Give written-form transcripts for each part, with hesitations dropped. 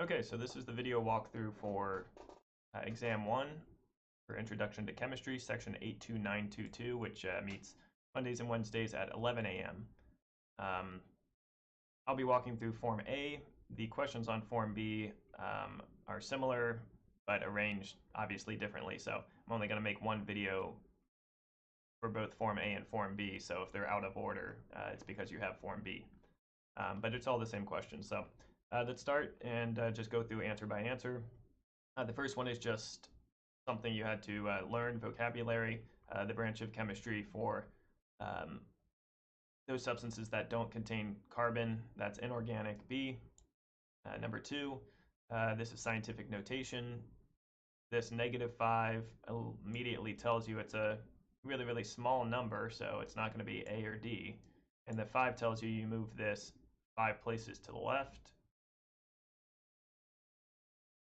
Okay, so this is the video walkthrough for Exam 1 for Introduction to Chemistry, Section 82922, which meets Mondays and Wednesdays at 11 a.m. I'll be walking through Form A. The questions on Form B are similar, but arranged obviously differently, so I'm only going to make one video for both Form A and Form B, so if they're out of order, it's because you have Form B. But it's all the same question. So let's start and just go through answer by answer. The first one is just something you had to learn, vocabulary, the branch of chemistry for those substances that don't contain carbon, that's inorganic. B. Number 2, this is scientific notation. This -5 immediately tells you it's a really, really small number, so it's not going to be A or D. And the 5 tells you you move this 5 places to the left,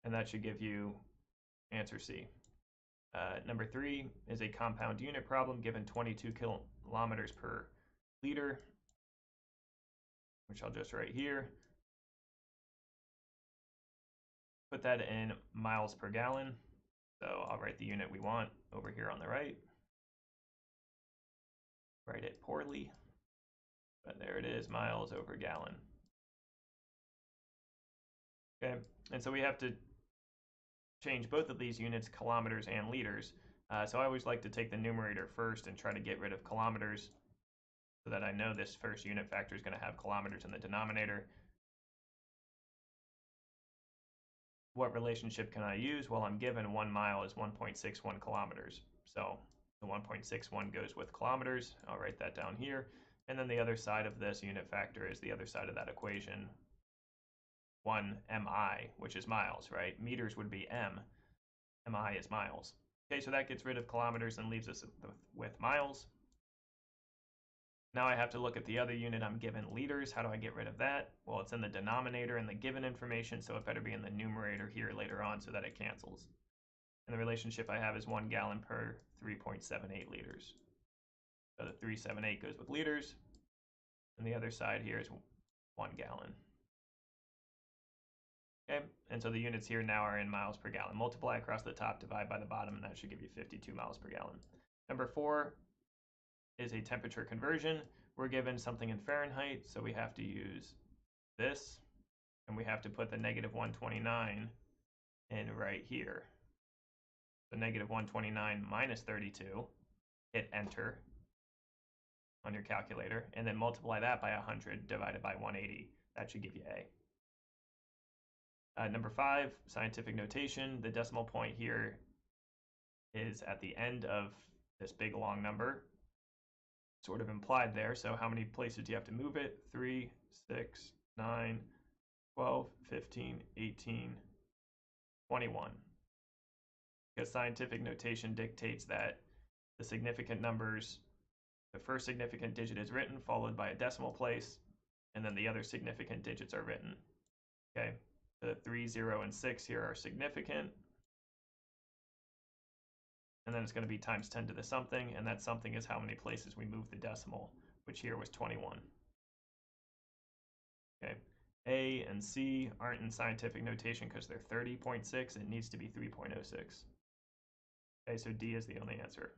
and that should give you answer C. Number 3 is a compound unit problem given 22 kilometers per liter, which I'll just write here. Put that in miles per gallon. So I'll write the unit we want over here on the right. Write it poorly, but there it is, miles over gallon. Okay, and so we have to change both of these units, kilometers and liters. So I always like to take the numerator first and try to get rid of kilometers so that I know this first unit factor is going to have kilometers in the denominator. What relationship can I use? Well, I'm given 1 mile is 1.61 kilometers. So the 1.61 goes with kilometers. I'll write that down here. And then the other side of this unit factor is the other side of that equation, 1 mi, which is miles, right? Meters would be m. Mi is miles. Okay, so that gets rid of kilometers and leaves us with miles. Now I have to look at the other unit I'm given, liters. How do I get rid of that? Well, it's in the denominator in the given information, so it better be in the numerator here later on so that it cancels. And the relationship I have is 1 gallon per 3.78 liters. So the 378 goes with liters, and the other side here is 1 gallon. Okay, and so the units here now are in miles per gallon. Multiply across the top, divide by the bottom, and that should give you 52 miles per gallon. Number 4 is a temperature conversion. We're given something in Fahrenheit, so we have to use this, and we have to put the -129 in right here. So -129 minus 32, hit enter on your calculator, and then multiply that by 100 divided by 180. That should give you A. Number 5, scientific notation. The decimal point here is at the end of this big long number, sort of implied there. So how many places do you have to move it? 3, 6, 9, 12, 15, 18, 21. Because scientific notation dictates that the significant numbers, the first significant digit is written, followed by a decimal place, and then the other significant digits are written. Okay, the 3, 0, and 6 here are significant. And then it's going to be times 10 to the something, and that something is how many places we move the decimal, which here was 21. Okay, A and C aren't in scientific notation because they're 30.6. It needs to be 3.06. Okay, so D is the only answer.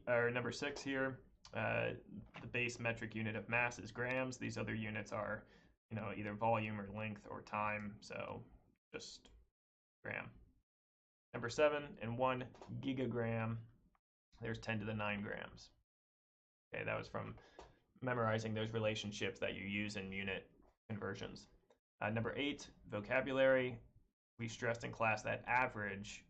Number 6 here, the base metric unit of mass is grams. These other units are, either volume or length or time, so just gram. Number 7, in 1 gigagram, there's 10 to the 9 grams. Okay, that was from memorizing those relationships that you use in unit conversions. Number 8, vocabulary. We stressed in class that average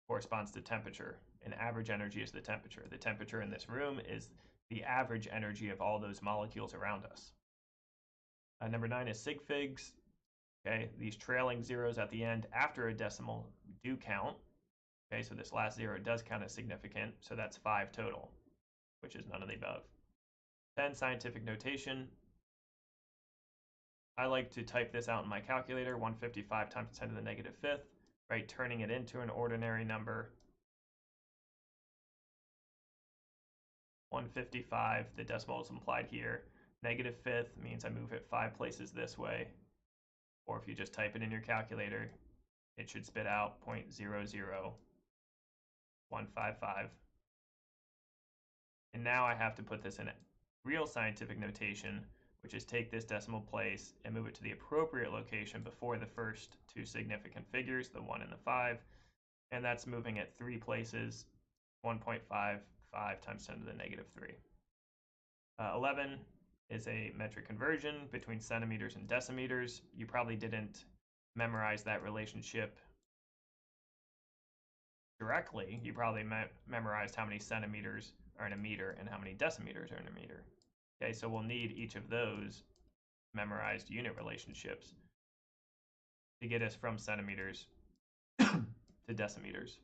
corresponds to temperature, and average energy is the temperature. The temperature in this room is the average energy of all those molecules around us. Number 9 is sig figs. Okay, these trailing zeros at the end after a decimal do count. Okay, so this last 0 does count as significant, so that's 5 total, which is none of the above. 10, scientific notation. I like to type this out in my calculator, 155 times 10 to the -5th, right? Turning it into an ordinary number. 155, the decimal is implied here. -5th means I move it 5 places this way. or if you just type it in your calculator, it should spit out 0.00155. And now I have to put this in real scientific notation, which is take this decimal place and move it to the appropriate location before the first two significant figures, the 1 and the 5. And that's moving it 3 places, 1.55 times 10 to the negative 3. 11 is a metric conversion between centimeters and decimeters. You probably didn't memorize that relationship directly. You probably memorized how many centimeters are in a meter and how many decimeters are in a meter. Okay, so we'll need each of those memorized unit relationships to get us from centimeters to decimeters.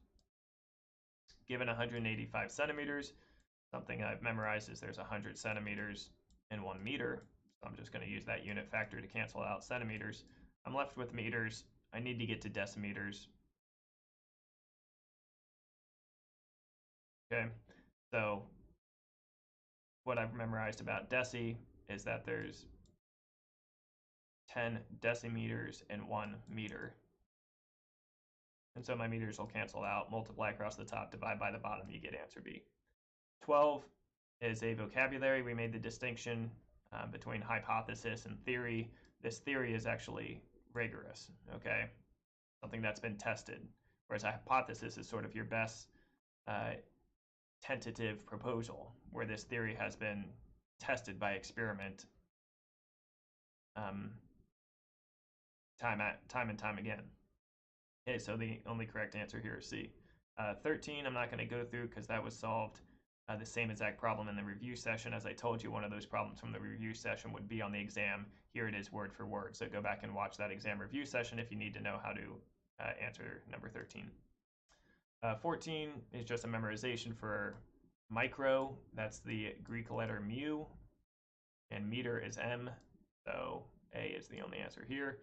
Given 185 centimeters, something I've memorized is there's 100 centimeters in 1 meter. So I'm just going to use that unit factor to cancel out centimeters. I'm left with meters. I need to get to decimeters. Okay, so what I've memorized about deci is that there's 10 decimeters in 1 meter. And so my meters will cancel out, multiply across the top, divide by the bottom, you get answer B. 12 is a vocabulary. We made the distinction between hypothesis and theory. This theory is actually rigorous, okay? Something that's been tested, whereas a hypothesis is sort of your best tentative proposal, where this theory has been tested by experiment time and time again. Okay, so the only correct answer here is C. 13, I'm not going to go through because that was solved the same exact problem in the review session. As I told you, one of those problems from the review session would be on the exam. Here it is word for word. So go back and watch that exam review session if you need to know how to answer number 13. 14 is just a memorization for micro. That's the Greek letter mu, and meter is M, so A is the only answer here.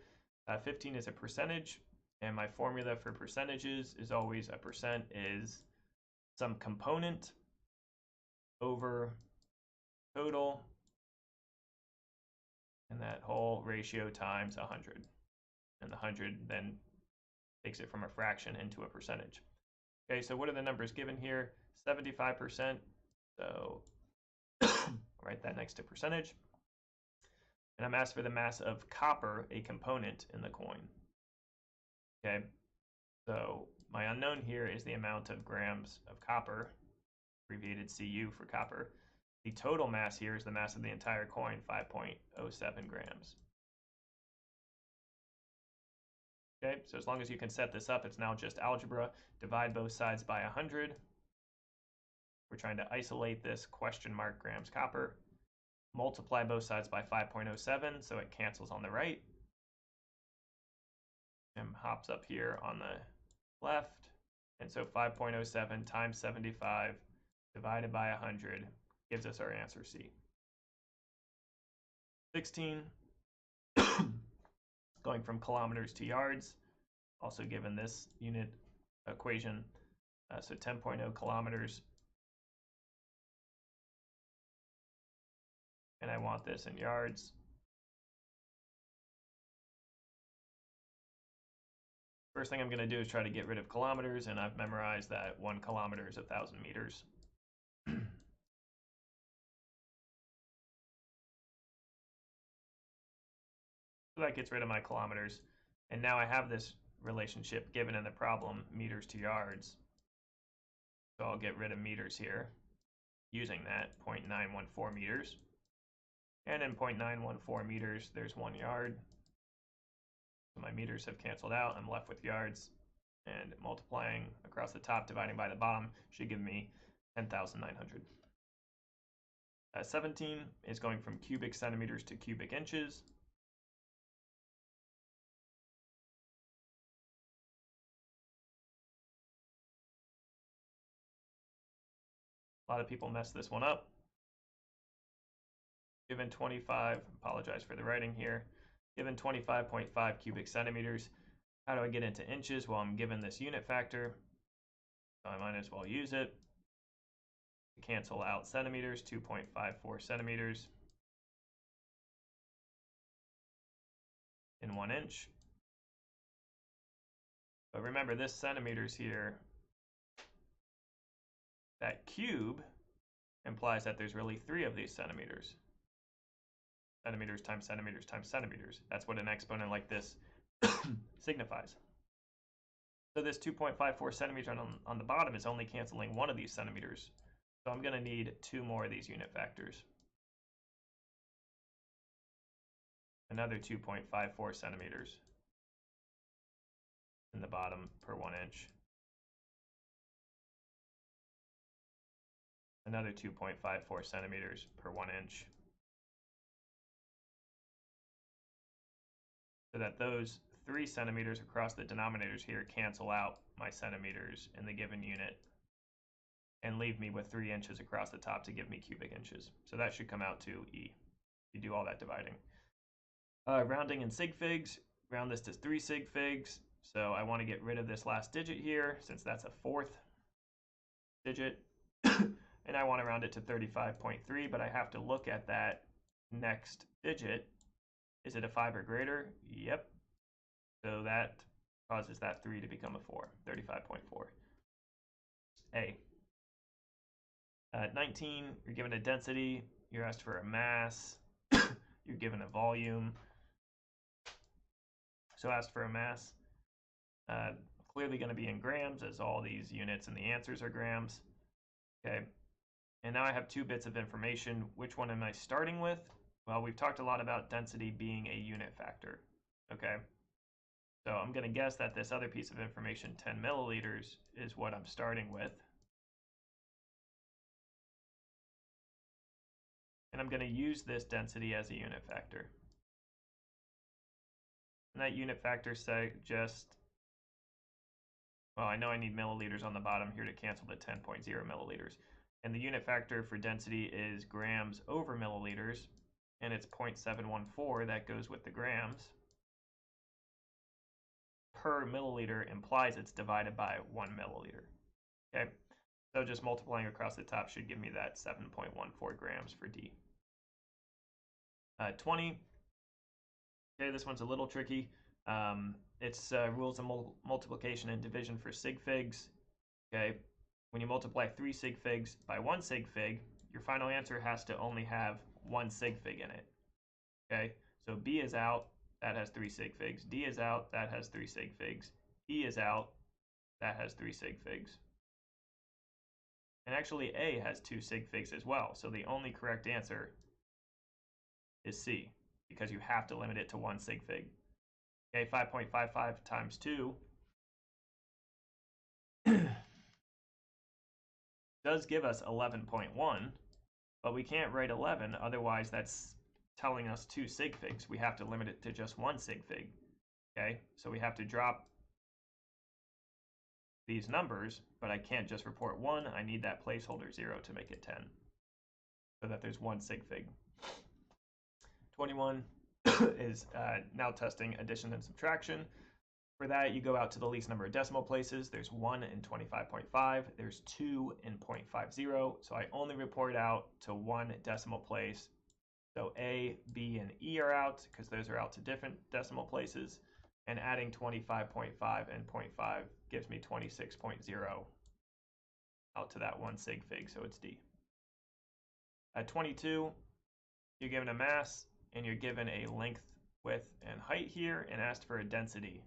15 is a percentage, and my formula for percentages is always a percent is some component over total, and that whole ratio times 100. And the 100 then takes it from a fraction into a percentage. Okay, so what are the numbers given here? 75%, so write that next to percentage. And I'm asked for the mass of copper, a component in the coin. Okay, so my unknown here is the amount of grams of copper, abbreviated Cu for copper. The total mass here is the mass of the entire coin, 5.07 grams. Okay, so as long as you can set this up, it's now just algebra. Divide both sides by 100. We're trying to isolate this question mark grams copper. Multiply both sides by 5.07, so it cancels on the right. And hops up here on the left. And so 5.07 times 75 divided by 100 gives us our answer C. 16, going from kilometers to yards, also given this unit equation. So 10.0 kilometers. And I want this in yards. First thing I'm going to do is try to get rid of kilometers, and I've memorized that 1 kilometer is 1,000 meters. So that gets rid of my kilometers. And now I have this relationship given in the problem, meters to yards. So I'll get rid of meters here using that 0.914 meters. And in 0.914 meters, there's 1 yard. So my meters have canceled out. I'm left with yards. And multiplying across the top, dividing by the bottom, should give me 10,900. 17 is going from cubic centimeters to cubic inches. A lot of people mess this one up. Given 25, apologize for the writing here, given 25.5 cubic centimeters, how do I get into inches? Well, I'm given this unit factor, so I might as well use it. Cancel out centimeters, 2.54 centimeters. in 1 inch. But remember, this centimeters here, that cube implies that there's really 3 of these centimeters. Centimeters times centimeters times centimeters. That's what an exponent like this signifies. So this 2.54 centimeters on the bottom is only canceling 1 of these centimeters. So I'm going to need 2 more of these unit factors. Another 2.54 centimeters in the bottom per 1 inch. Another 2.54 centimeters per 1 inch. So that those 3 centimeters across the denominators here cancel out my centimeters in the given unit and leave me with 3 inches across the top to give me cubic inches. So that should come out to E. You do all that dividing. Rounding in sig figs, round this to 3 sig figs. So I want to get rid of this last digit here since that's a 4th digit. And I want to round it to 35.3, but I have to look at that next digit. Is it a 5 or greater? Yep. So that causes that 3 to become a 4, 35.4. A. 19, you're given a density, you're asked for a mass, you're given a volume. So asked for a mass, clearly going to be in grams as all these units and the answers are grams. Okay, and now I have 2 bits of information. Which one am I starting with? Well, we've talked a lot about density being a unit factor. Okay, so I'm going to guess that this other piece of information, 10 milliliters, is what I'm starting with. And I'm going to use this density as a unit factor. And that unit factor suggests, well, I know I need milliliters on the bottom here to cancel the 10.0 milliliters. And the unit factor for density is grams over milliliters, and it's 0.714. That goes with the grams. Per milliliter implies it's divided by 1 milliliter. Okay, so just multiplying across the top should give me that 7.14 grams for D. 20. Okay, this one's a little tricky. It's rules of multiplication and division for sig figs. Okay, when you multiply 3 sig figs by 1 sig fig, your final answer has to only have 1 sig fig in it. Okay, so B is out, that has 3 sig figs. D is out, that has 3 sig figs. E is out, that has 3 sig figs. And actually A has 2 sig figs as well, so the only correct answer is C, because you have to limit it to 1 sig fig. Okay, 5.55 times 2 does give us 11.1, but we can't write 11, otherwise that's telling us 2 sig figs. We have to limit it to just 1 sig fig. Okay, so we have to drop these numbers, but I can't just report 1. I need that placeholder 0 to make it 10, so that there's 1 sig fig. 21 is now testing addition and subtraction. For that, you go out to the least number of decimal places. There's 1 in 25.5. There's 2 in 0.50. So I only report out to 1 decimal place. So A, B, and E are out because those are out to different decimal places. And adding 25.5 and 0.5 gives me 26.0 out to that 1 sig fig, so it's D. At 22, you're given a mass, and you're given a length, width, and height here, and asked for a density,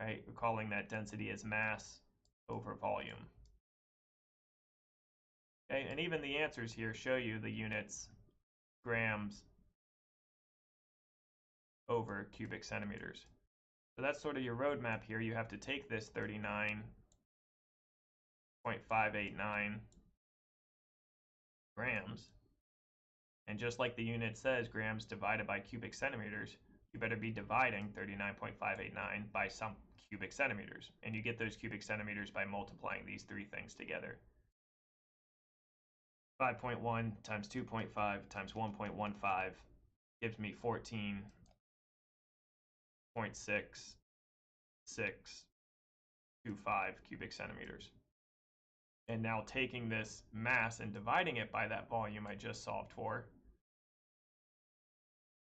right? We're calling that density as mass over volume. Okay, and even the answers here show you the units, grams over cubic centimeters. So that's sort of your roadmap here. You have to take this 39.589 grams, and just like the unit says, grams divided by cubic centimeters, you better be dividing 39.589 by some cubic centimeters. And you get those cubic centimeters by multiplying these 3 things together. 5.1 times 2.5 times 1.15 gives me 14.6625 cubic centimeters. And now taking this mass and dividing it by that volume I just solved for,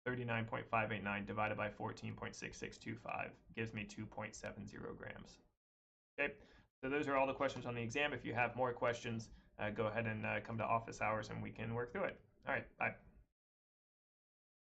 39.589 divided by 14.6625 gives me 2.70 grams. Okay, so those are all the questions on the exam. If you have more questions, go ahead and come to office hours and we can work through it. All right, bye.